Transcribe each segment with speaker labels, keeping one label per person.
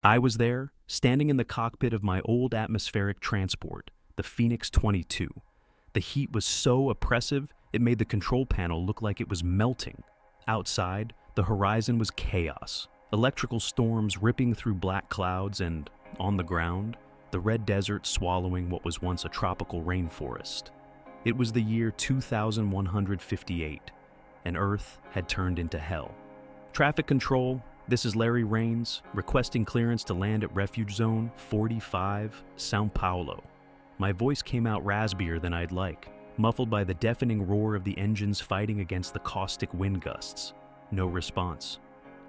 Speaker 1: I was there, standing in the cockpit of my old atmospheric transport, the Phoenix 22. The heat was so oppressive, it made the control panel look like it was melting. Outside, the horizon was chaos, electrical storms ripping through black clouds, and, on the ground, the red desert swallowing what was once a tropical rainforest. It was the year 2158, and Earth had turned into hell. Traffic control, this is Larry Rains, requesting clearance to land at Refuge Zone 45, Sao Paulo. My voice came out raspier than I'd like, muffled by the deafening roar of the engines fighting against the caustic wind gusts. No response.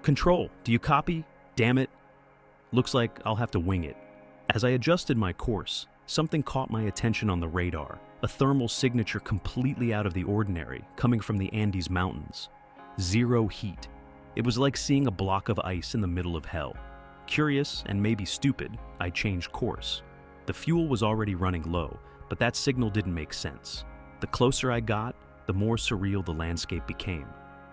Speaker 1: Control, do you copy? Damn it. Looks like I'll have to wing it. As I adjusted my course, something caught my attention on the radar, a thermal signature completely out of the ordinary, coming from the Andes Mountains. Zero heat. It was like seeing a block of ice in the middle of hell. Curious and maybe stupid, I changed course. The fuel was already running low, but that signal didn't make sense. The closer I got, the more surreal the landscape became.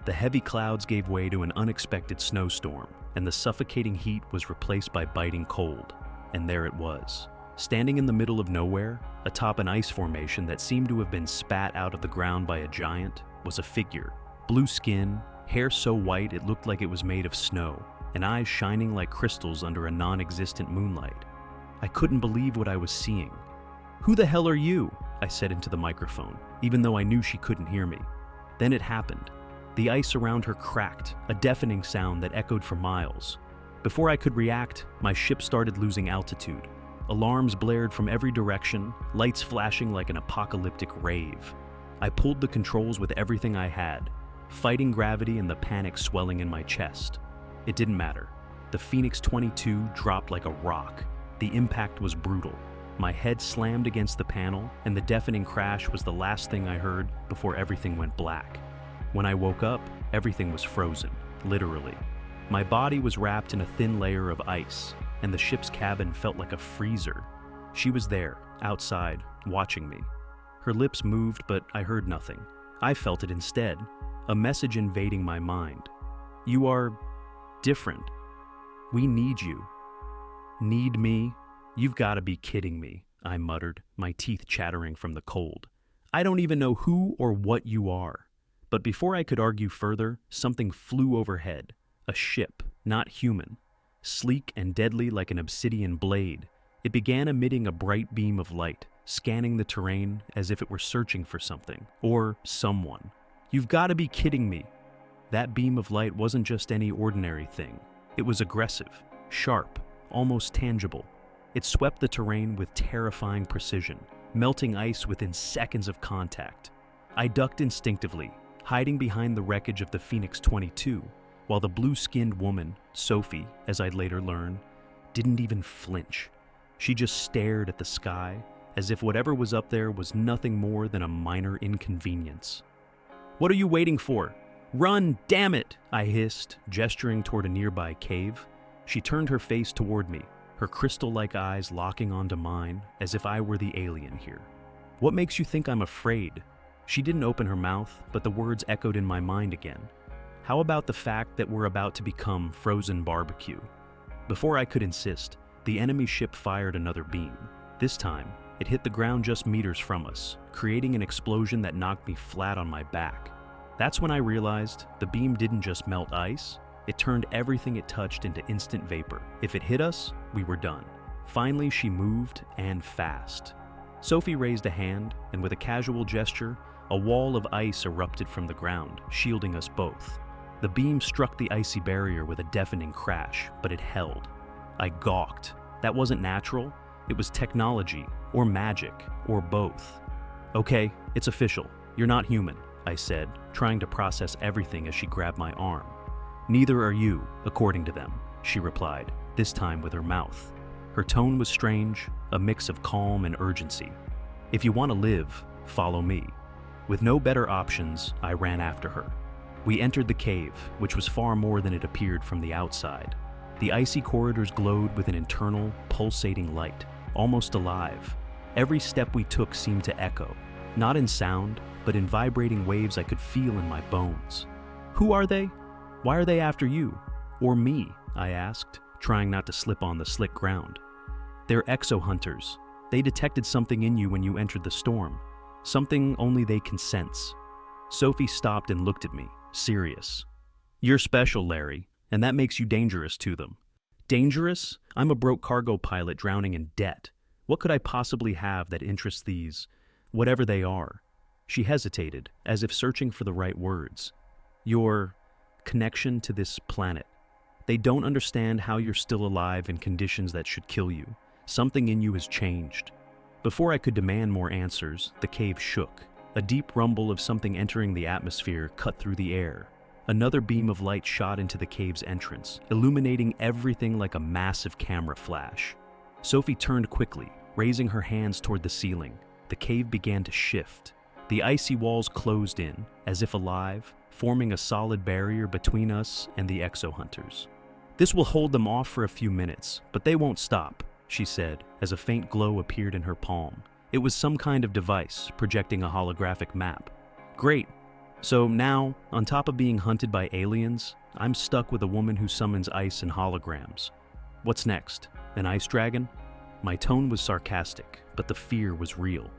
Speaker 1: The heavy clouds gave way to an unexpected snowstorm, and the suffocating heat was replaced by biting cold. And there it was. Standing in the middle of nowhere, atop an ice formation that seemed to have been spat out of the ground by a giant, was a figure. Blue skin, hair so white it looked like it was made of snow, and eyes shining like crystals under a non-existent moonlight. I couldn't believe what I was seeing. "Who the hell are you?" I said into the microphone, even though I knew she couldn't hear me. Then it happened. The ice around her cracked, a deafening sound that echoed for miles. Before I could react, my ship started losing altitude. Alarms blared from every direction, lights flashing like an apocalyptic rave. I pulled the controls with everything I had, fighting gravity and the panic swelling in my chest. It didn't matter. The Phoenix 22 dropped like a rock. The impact was brutal. My head slammed against the panel, and the deafening crash was the last thing I heard before everything went black. When I woke up, everything was frozen, literally. My body was wrapped in a thin layer of ice, and the ship's cabin felt like a freezer. She was there, outside, watching me. Her lips moved, but I heard nothing. I felt it instead, a message invading my mind. "You are different. We need you." "Need me? You've got to be kidding me," I muttered, my teeth chattering from the cold. "I don't even know who or what you are." But before I could argue further, something flew overhead. A ship, not human. Sleek and deadly like an obsidian blade, it began emitting a bright beam of light, scanning the terrain as if it were searching for something, or someone. "You've got to be kidding me." That beam of light wasn't just any ordinary thing. It was aggressive, sharp, almost tangible. It swept the terrain with terrifying precision, melting ice within seconds of contact. I ducked instinctively, hiding behind the wreckage of the Phoenix 22, while the blue-skinned woman, Sophie, as I'd later learn, didn't even flinch. She just stared at the sky, as if whatever was up there was nothing more than a minor inconvenience. "What are you waiting for? Run, damn it!" I hissed, gesturing toward a nearby cave. She turned her face toward me, her crystal-like eyes locking onto mine, as if I were the alien here. "What makes you think I'm afraid?" She didn't open her mouth, but the words echoed in my mind again. "How about the fact that we're about to become frozen barbecue?" Before I could insist, the enemy ship fired another beam. This time, it hit the ground just meters from us, creating an explosion that knocked me flat on my back. That's when I realized the beam didn't just melt ice, it turned everything it touched into instant vapor. If it hit us, we were done. Finally, she moved, and fast. Sophie raised a hand, and with a casual gesture, a wall of ice erupted from the ground, shielding us both. The beam struck the icy barrier with a deafening crash, but it held. I gawked. That wasn't natural. It was technology, or magic, or both. "Okay, it's official. You're not human," I said, trying to process everything as she grabbed my arm. "Neither are you, according to them," she replied, this time with her mouth. Her tone was strange, a mix of calm and urgency. "If you want to live, follow me." With no better options, I ran after her. We entered the cave, which was far more than it appeared from the outside. The icy corridors glowed with an internal, pulsating light, almost alive. Every step we took seemed to echo, not in sound, but in vibrating waves I could feel in my bones. "Who are they? Why are they after you? Or me?" I asked, trying not to slip on the slick ground. "They're exo-hunters. They detected something in you when you entered the storm. Something only they can sense." Sophie stopped and looked at me, serious. "You're special, Larry, and that makes you dangerous to them." "Dangerous? I'm a broke cargo pilot drowning in debt. What could I possibly have that interests these, whatever they are?" She hesitated, as if searching for the right words. "Your connection to this planet. They don't understand how you're still alive in conditions that should kill you. Something in you has changed." Before I could demand more answers, the cave shook. A deep rumble of something entering the atmosphere cut through the air. Another beam of light shot into the cave's entrance, illuminating everything like a massive camera flash. Sophie turned quickly, raising her hands toward the ceiling. The cave began to shift. The icy walls closed in, as if alive, forming a solid barrier between us and the exo-hunters. "This will hold them off for a few minutes, but they won't stop," she said, as a faint glow appeared in her palm. It was some kind of device, projecting a holographic map. "Great. So now, on top of being hunted by aliens, I'm stuck with a woman who summons ice and holograms. What's next? An ice dragon?" My tone was sarcastic, but the fear was real.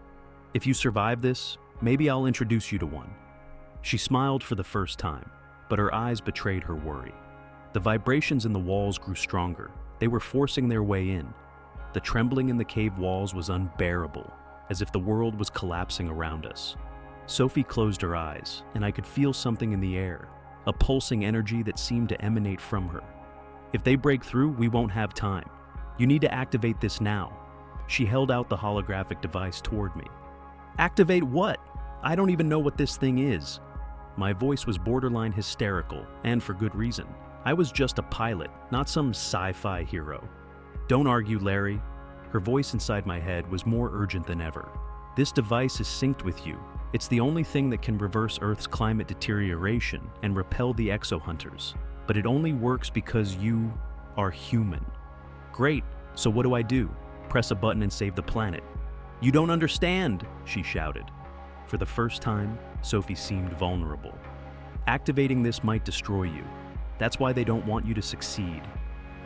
Speaker 1: "If you survive this, maybe I'll introduce you to one." She smiled for the first time, but her eyes betrayed her worry. The vibrations in the walls grew stronger. They were forcing their way in. The trembling in the cave walls was unbearable, as if the world was collapsing around us. Sophie closed her eyes, and I could feel something in the air, a pulsing energy that seemed to emanate from her. "If they break through, we won't have time. You need to activate this now." She held out the holographic device toward me. "Activate what? I don't even know what this thing is." My voice was borderline hysterical, and for good reason. I was just a pilot, not some sci-fi hero. "Don't argue, Larry." Her voice inside my head was more urgent than ever. "This device is synced with you. It's the only thing that can reverse Earth's climate deterioration and repel the exo-hunters. But it only works because you are human." "Great, so what do I do? Press a button and save the planet?" "You don't understand," she shouted. For the first time, Sophie seemed vulnerable. "Activating this might destroy you. That's why they don't want you to succeed."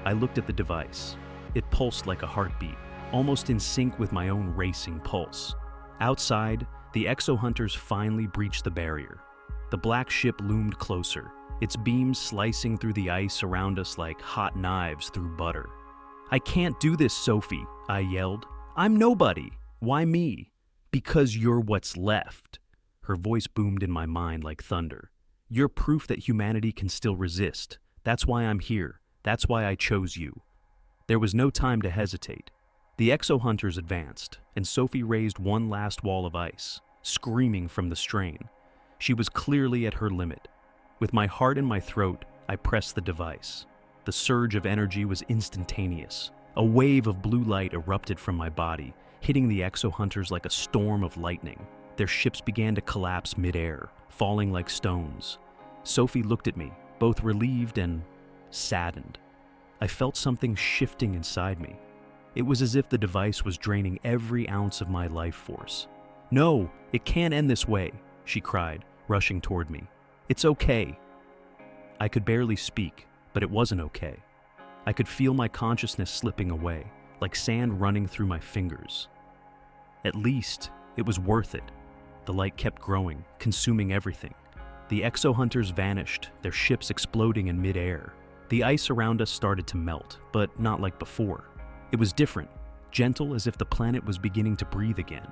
Speaker 1: I looked at the device. It pulsed like a heartbeat, almost in sync with my own racing pulse. Outside, the exo-hunters finally breached the barrier. The black ship loomed closer, its beams slicing through the ice around us like hot knives through butter. "I can't do this, Sophie," I yelled. "I'm nobody." "Why me?" "Because you're what's left." Her voice boomed in my mind like thunder. "You're proof that humanity can still resist. That's why I'm here. That's why I chose you." There was no time to hesitate. The exo-hunters advanced, and Sophie raised one last wall of ice, screaming from the strain. She was clearly at her limit. With my heart in my throat, I pressed the device. The surge of energy was instantaneous. A wave of blue light erupted from my body, hitting the exo-hunters like a storm of lightning. Their ships began to collapse mid-air, falling like stones. Sophie looked at me, both relieved and saddened. I felt something shifting inside me. It was as if the device was draining every ounce of my life force. "No, it can't end this way," she cried, rushing toward me. "It's okay." I could barely speak, but it wasn't okay. I could feel my consciousness slipping away, like sand running through my fingers. At least, it was worth it. The light kept growing, consuming everything. The exo-hunters vanished, their ships exploding in mid-air. The ice around us started to melt, but not like before. It was different, gentle as if the planet was beginning to breathe again.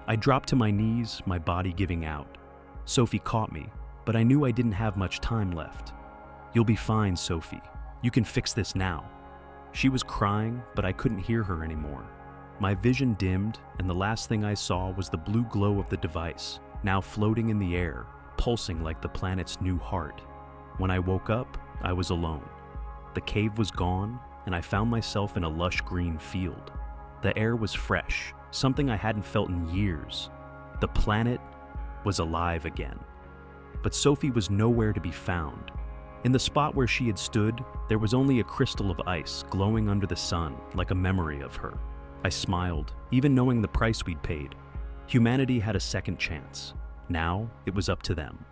Speaker 1: I dropped to my knees, my body giving out. Sophie caught me, but I knew I didn't have much time left. "You'll be fine, Sophie. You can fix this now." She was crying, but I couldn't hear her anymore. My vision dimmed, and the last thing I saw was the blue glow of the device, now floating in the air, pulsing like the planet's new heart. When I woke up, I was alone. The cave was gone, and I found myself in a lush green field. The air was fresh, something I hadn't felt in years. The planet was alive again. But Sophie was nowhere to be found. In the spot where she had stood, there was only a crystal of ice glowing under the sun, like a memory of her. I smiled, even knowing the price we'd paid. Humanity had a second chance. Now, it was up to them.